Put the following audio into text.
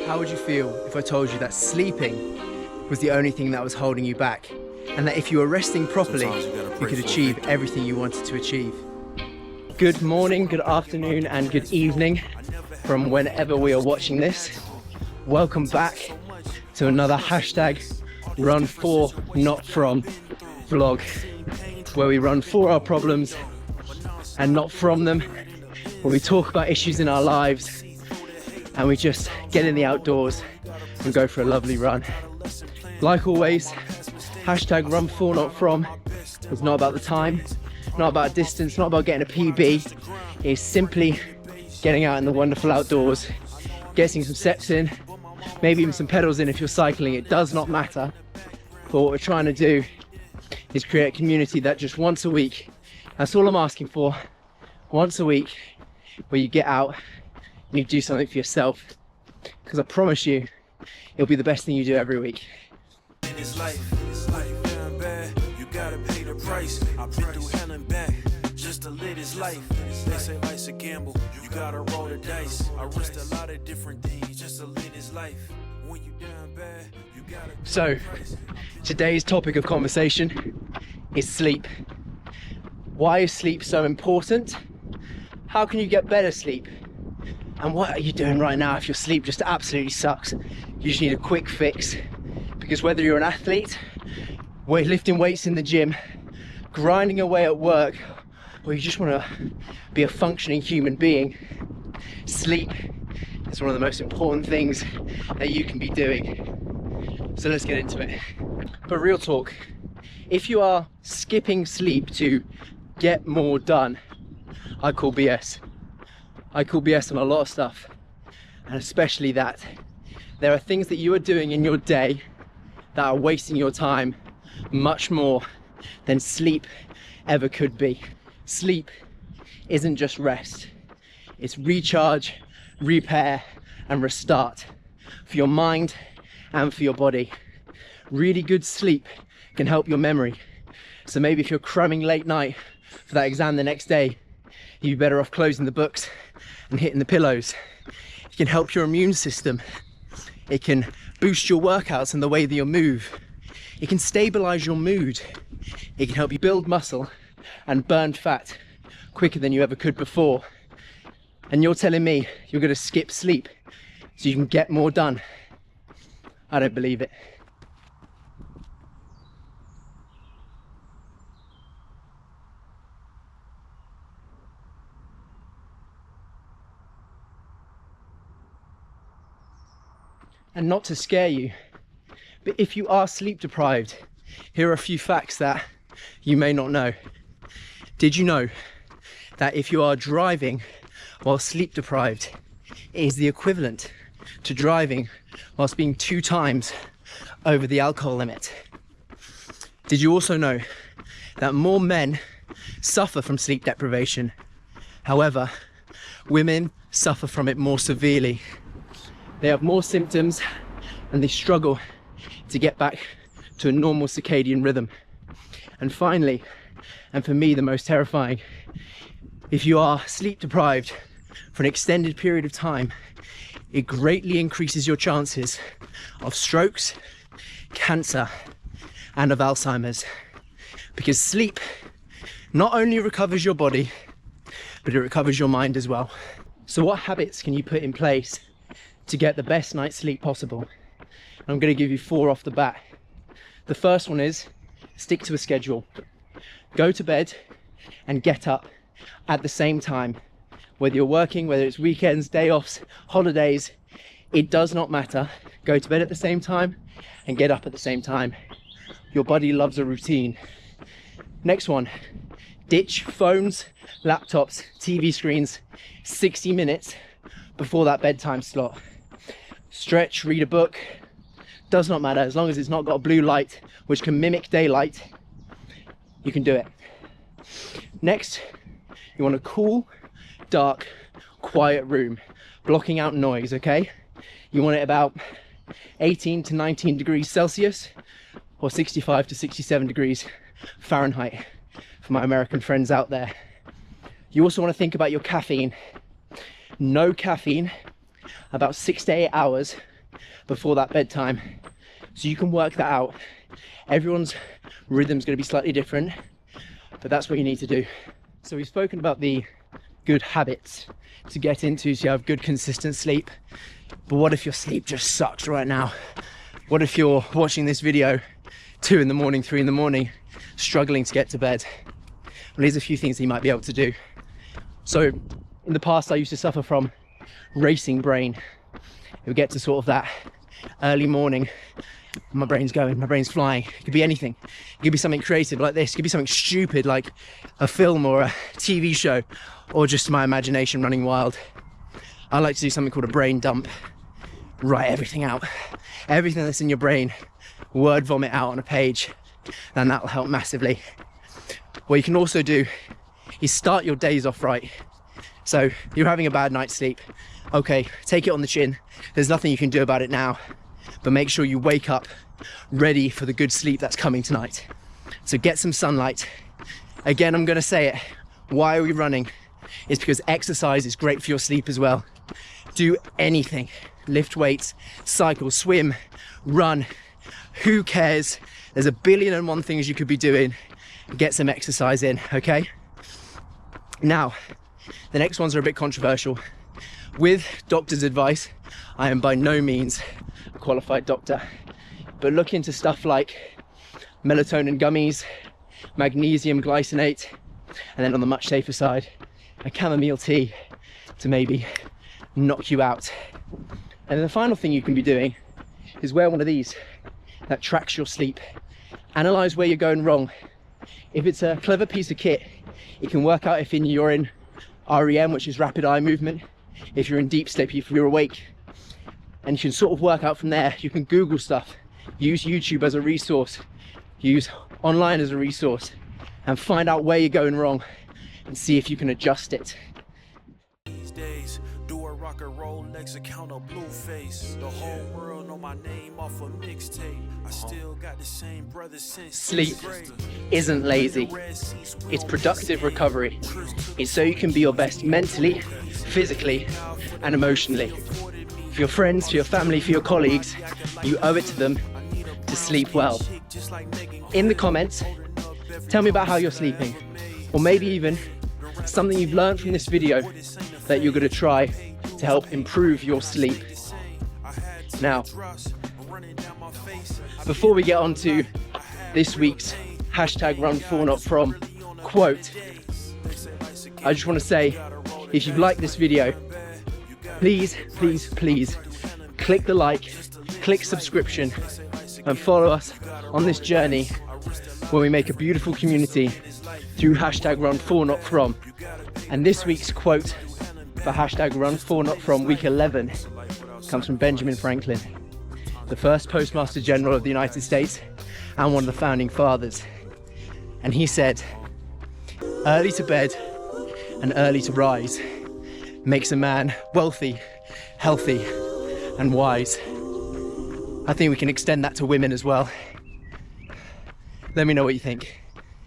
How would you feel if I told you that sleeping was the only thing that was holding you back, and that if you were resting properly, you could achieve everything you wanted to achieve? Good morning, good afternoon, and good evening from whenever we are watching this. Welcome back to another hashtag Run For Not From vlog, where we run for our problems and not from them, where we talk about issues in our lives and we just get in the outdoors and go for a lovely run. Like always, hashtag Run For Not From is not about the time, not about distance, not about getting a PB. It's simply getting out in the wonderful outdoors, getting some steps in, maybe even some pedals in if you're cycling. It does not matter. But what we're trying to do is create a community that just once a week, that's all I'm asking for, once a week, where you get out and you do something for yourself, because I promise you it'll be the best thing you do every week. It's life down bad, you gotta pay the price. I've been through hell and back just to live this life. They say life's a gamble, you gotta roll the dice. I risked a lot of different things just to live this life. When you down bad, you gotta. So today's topic of conversation is sleep. Why is sleep so important? How can you get better sleep? And what are you doing right now if your sleep just absolutely sucks? You just need a quick fix. Because whether you're an athlete, lifting weights in the gym, grinding away at work, or you just want to be a functioning human being, sleep is one of the most important things that you can be doing. So let's get into it. But real talk, if you are skipping sleep to get more done, I call BS. I call BS on a lot of stuff, and especially that. There are things that you are doing in your day that are wasting your time much more than sleep ever could be. Sleep isn't just rest. It's recharge, repair, and restart for your mind and for your body. Really good sleep can help your memory. So maybe if you're cramming late night for that exam the next day, you'd be better off closing the books and hitting the pillows. It can help your immune system. It can boost your workouts and the way that you move. It can stabilize your mood. It can help you build muscle and burn fat quicker than you ever could before. And you're telling me you're going to skip sleep so you can get more done? I don't believe it. And not to scare you, but if you are sleep deprived, here are a few facts that you may not know. Did you know that if you are driving while sleep deprived, it is the equivalent to driving whilst being 2 times over the alcohol limit? Did you also know that more men suffer from sleep deprivation? However, women suffer from it more severely. They have more symptoms and they struggle to get back to a normal circadian rhythm. And finally, and for me the most terrifying, if you are sleep deprived for an extended period of time, it greatly increases your chances of strokes, cancer, and of Alzheimer's. Because sleep not only recovers your body, but it recovers your mind as well. So what habits can you put in place to get the best night's sleep possible? I'm going to give you 4 off the bat. The first one is stick to a schedule. Go to bed and get up at the same time. Whether you're working, whether it's weekends, day offs, holidays, it does not matter. Go to bed at the same time and get up at the same time. Your body loves a routine. Next one, ditch phones, laptops, TV screens 60 minutes before that bedtime slot. Stretch, read a book, does not matter, as long as it's not got a blue light which can mimic daylight, you can do it. Next, you want a cool, dark, quiet room, blocking out noise, okay? You want it about 18 to 19 degrees Celsius or 65 to 67 degrees Fahrenheit for my American friends out there. You also want to think about your caffeine. No caffeine about 6 to 8 hours before that bedtime. So you can work that out. Everyone's rhythm's going to be slightly different, but that's what you need to do. So we've spoken about the good habits to get into so you have good consistent sleep. But what if your sleep just sucks right now? What if you're watching this video 2 in the morning, 3 in the morning, struggling to get to bed? Well, here's a few things that you might be able to do. So in the past, I used to suffer from racing brain. It would get to sort of that early morning, my brain's going, my brain's flying. It could be anything. It could be something creative like this. It could be something stupid like a film or a TV show, or just my imagination running wild. I like to do something called a brain dump. Write everything out. Everything that's in your brain, word vomit out on a page, and that'll help massively. What you can also do is start your days off right. So you're having a bad night's sleep. Okay, take it on the chin. There's nothing you can do about it now, but make sure you wake up ready for the good sleep that's coming tonight. So get some sunlight. Again, I'm gonna say it. Why are we running? It's because exercise is great for your sleep as well. Do anything. Lift weights, cycle, swim, run. Who cares? There's 1,000,000,001 things you could be doing. Get some exercise in, okay? Now, the next ones are a bit controversial. With doctor's advice, I am by no means a qualified doctor, but look into stuff like melatonin gummies, magnesium glycinate, and then on the much safer side, a chamomile tea to maybe knock you out. And then the final thing you can be doing is wear one of these that tracks your sleep. Analyze where you're going wrong. If it's a clever piece of kit, it can work out if you're in REM, which is rapid eye movement, if you're in deep sleep, if you're awake, and you can sort of work out from there. You can Google stuff, use YouTube as a resource, use online as a resource, and find out where you're going wrong and see if you can adjust it. These days, do a rock and roll next account of Blueface. The whole world know my name off a mixtape. I still got the same brothers since Sleep isn't lazy. It's productive recovery. It's so you can be your best mentally, physically, and emotionally. For your friends, for your family, for your colleagues, you owe it to them to sleep well. In the comments, tell me about how you're sleeping, or maybe even something you've learned from this video that you're going to try to help improve your sleep. Now, before we get on to this week's #RunForNotFrom quote, I just want to say, if you've liked this video, please, please, please click the like, click subscription, and follow us on this journey where we make a beautiful community through #RunForNotFrom. And this week's quote for #RunForNotFrom week 11 comes from Benjamin Franklin, the first Postmaster General of the United States and one of the founding fathers. And he said, "Early to bed and early to rise makes a man wealthy, healthy, and wise." I think we can extend that to women as well. Let me know what you think.